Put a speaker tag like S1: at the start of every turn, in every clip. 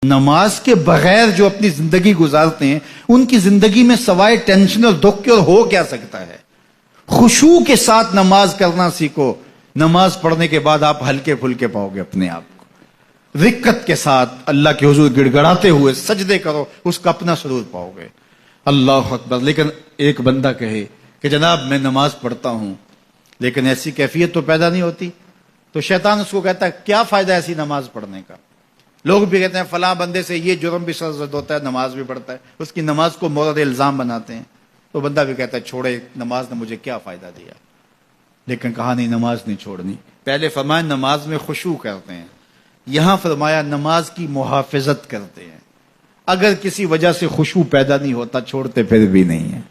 S1: نماز کے بغیر جو اپنی زندگی گزارتے ہیں ان کی زندگی میں سوائے ٹینشن اور دکھ کے اور ہو کیا سکتا ہے؟ خشوع کے ساتھ نماز کرنا سیکھو. نماز پڑھنے کے بعد آپ ہلکے پھلکے پاؤ گے اپنے آپ کو. رقت کے ساتھ اللہ کے حضور گڑ گڑاتے ہوئے سجدے کرو, اس کا اپنا سرور پاؤ گے. اللہ اکبر. لیکن ایک بندہ کہے کہ جناب میں نماز پڑھتا ہوں لیکن ایسی کیفیت تو پیدا نہیں ہوتی, تو شیطان اس کو کہتا ہے کیا فائدہ ایسی نماز پڑھنے کا. لوگ بھی کہتے ہیں فلاں بندے سے یہ جرم بھی سرزد ہوتا ہے, نماز بھی پڑھتا ہے, اس کی نماز کو مورد الزام بناتے ہیں. تو بندہ بھی کہتا ہے چھوڑے, نماز نے مجھے کیا فائدہ دیا. لیکن کہا نہیں, نماز نہیں چھوڑنی. پہلے فرمایا نماز میں خشوع کرتے ہیں, یہاں فرمایا نماز کی محافظت کرتے ہیں. اگر کسی وجہ سے خشوع پیدا نہیں ہوتا چھوڑتے پھر بھی نہیں ہے.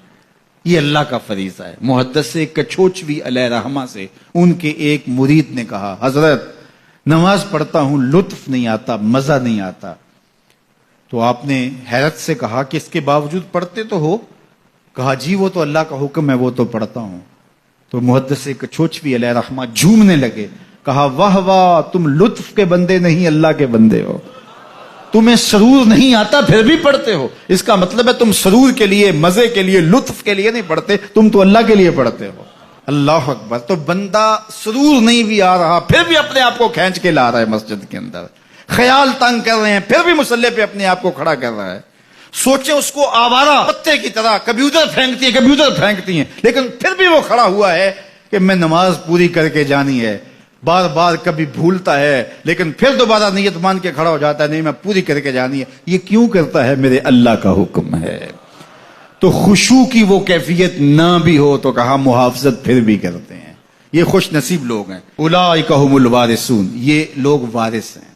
S1: یہ اللہ کا فریضہ ہے. محدث کچھوچوی علیہ رحمہ سے ان کے ایک مرید نے کہا حضرت نماز پڑھتا ہوں لطف نہیں آتا, مزہ نہیں آتا. تو آپ نے حیرت سے کہا کہ اس کے باوجود پڑھتے تو ہو؟ کہا جی وہ تو اللہ کا حکم ہے, وہ تو پڑھتا ہوں. تو محدث کچھوچوی علیہ رحمہ جھومنے لگے, کہا واہ واہ تم لطف کے بندے نہیں اللہ کے بندے ہو. تمہیں سرور نہیں آتا پھر بھی پڑھتے ہو, اس کا مطلب ہے تم سرور کے لیے, مزے کے لیے, لطف کے لیے نہیں پڑھتے, تم تو اللہ کے لیے پڑھتے ہو. اللہ اکبر. تو بندہ سرور نہیں بھی آ رہا پھر بھی اپنے آپ کو کھینچ کے لا رہا ہے مسجد کے اندر. خیال تنگ کر رہے ہیں پھر بھی مصلی پہ اپنے آپ کو کھڑا کر رہا ہے. سوچیں اس کو آوارہ پتے کی طرح کبھی ادھر پھینکتی ہیں لیکن پھر بھی وہ کھڑا ہوا ہے کہ میں نماز پوری کر کے جانی ہے. بار بار کبھی بھولتا ہے لیکن پھر دوبارہ نیت مان کے کھڑا ہو جاتا ہے, نہیں میں پوری کر کے جانی ہے. یہ کیوں کرتا ہے؟ میرے اللہ کا حکم ہے. تو خشوع کی وہ کیفیت نہ بھی ہو تو کہا محافظت پھر بھی کرتے ہیں. یہ خوش نصیب لوگ ہیں. اولئک هم الوارثون. یہ لوگ وارث ہیں.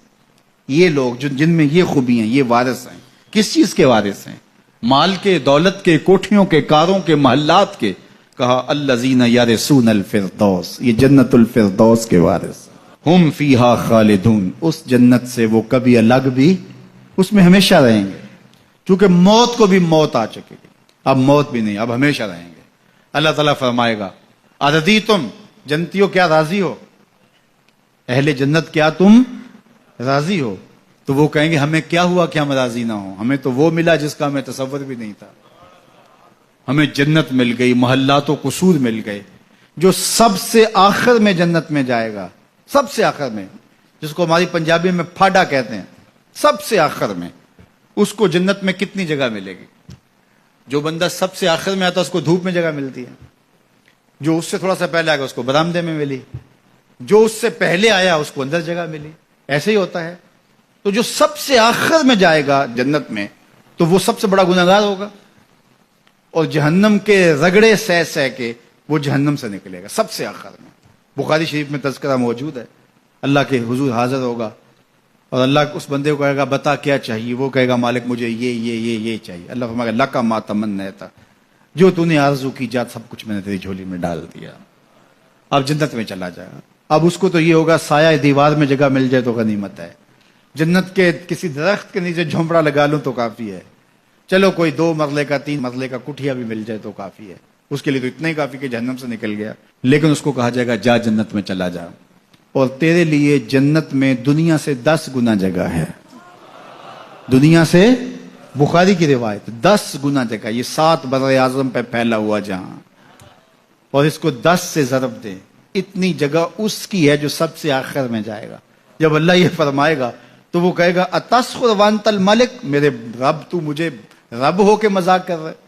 S1: یہ لوگ جن میں یہ خوبی ہیں یہ وارث ہیں. کس چیز کے وارث ہیں؟ مال کے, دولت کے, کوٹھیوں کے, کاروں کے, محلات کے. کہا الذین یرثون الفردوس. یہ جنت الفردوس کے وارث. ہم فیہا خالدون. اس جنت سے وہ کبھی الگ بھی اس میں ہمیشہ رہیں گے. چونکہ موت کو بھی موت آ چکے گی, اب موت بھی نہیں, اب ہمیشہ رہیں گے. اللہ تعالیٰ فرمائے گا اردیتم, جنتیوں کیا راضی ہو؟ اہل جنت کیا تم راضی ہو؟ تو وہ کہیں گے ہمیں کیا ہوا کہ ہم راضی نہ ہوں, ہمیں تو وہ ملا جس کا ہمیں تصور بھی نہیں تھا. ہمیں جنت مل گئی, محلات و قصور مل گئے. جو سب سے آخر میں جنت میں جائے گا, سب سے آخر میں, جس کو ہماری پنجابی میں پھاڑا کہتے ہیں, سب سے آخر میں, اس کو جنت میں کتنی جگہ ملے گی؟ جو بندہ سب سے آخر میں آتا اس کو دھوپ میں جگہ ملتی ہے, جو اس سے تھوڑا سا پہلے آگا اس کو برآمدے میں ملی, جو اس سے پہلے آیا اس کو اندر جگہ ملی. ایسے ہی ہوتا ہے. تو جو سب سے آخر میں جائے گا جنت میں تو وہ سب سے بڑا گنہگار ہوگا, اور جہنم کے رگڑے سہ سہ کے وہ جہنم سے نکلے گا سب سے آخر میں. بخاری شریف میں تذکرہ موجود ہے. اللہ کے حضور حاضر ہوگا اور اللہ اس بندے کو کہے گا بتا کیا چاہیے. وہ کہے گا مالک مجھے یہ چاہیے. اللہ فرمائے گا لکا ما تمنیت, جو تو نے آرزو کی جات سب کچھ میں نے تیری جھولی میں ڈال دیا. اب جنت میں چلا جائے گا. اب اس کو تو یہ ہوگا سایہ دیوار میں جگہ مل جائے تو غنیمت ہے. جنت کے کسی درخت کے نیچے جھونپڑا لگا لوں تو کافی ہے. چلو کوئی 2 مرلے کا 3 مرلے کا کٹھیا بھی مل جائے تو کافی ہے. اس کے لیے تو اتنا ہی کافی کہ جہنم سے نکل گیا. لیکن اس کو کہا جائے گا جا جنت میں چلا جا, اور تیرے لیے جنت میں دنیا سے 10 گنا جگہ ہے. دنیا سے, بخاری کی روایت, 10 گنا جگہ. یہ 7 بر اعظم پہ پھیلا ہوا جہاں, اور اس کو 10 سے ضرب دے, اتنی جگہ اس کی ہے جو سب سے آخر میں جائے گا. جب اللہ یہ فرمائے گا تو وہ کہے گا اتسخر وانت الملک, میرے رب تو مجھے رب ہو کے مذاق کر رہا ہے,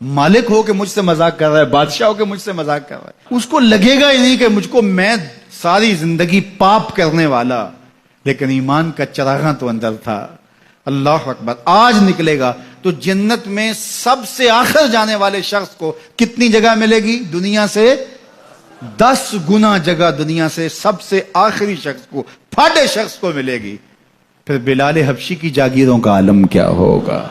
S1: مالک ہو کے مجھ سے مذاق کر رہا ہے, بادشاہ ہو کے مجھ سے مذاق کر رہا ہے. اس کو لگے گا ہی نہیں کہ مجھ کو, میں ساری زندگی پاپ کرنے والا لیکن ایمان کا چراغاں تو اندر تھا. اللہ اکبر. آج نکلے گا تو جنت میں سب سے آخر جانے والے شخص کو کتنی جگہ ملے گی؟ دنیا سے 10 گنا جگہ دنیا سے سب سے آخری شخص کو, پھاٹے شخص کو ملے گی. پھر بلال حبشی کی جاگیروں کا عالم کیا ہوگا؟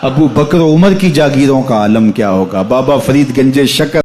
S1: ابو بکر عمر کی جاگیروں کا عالم کیا ہوگا؟ بابا فرید گنج شکر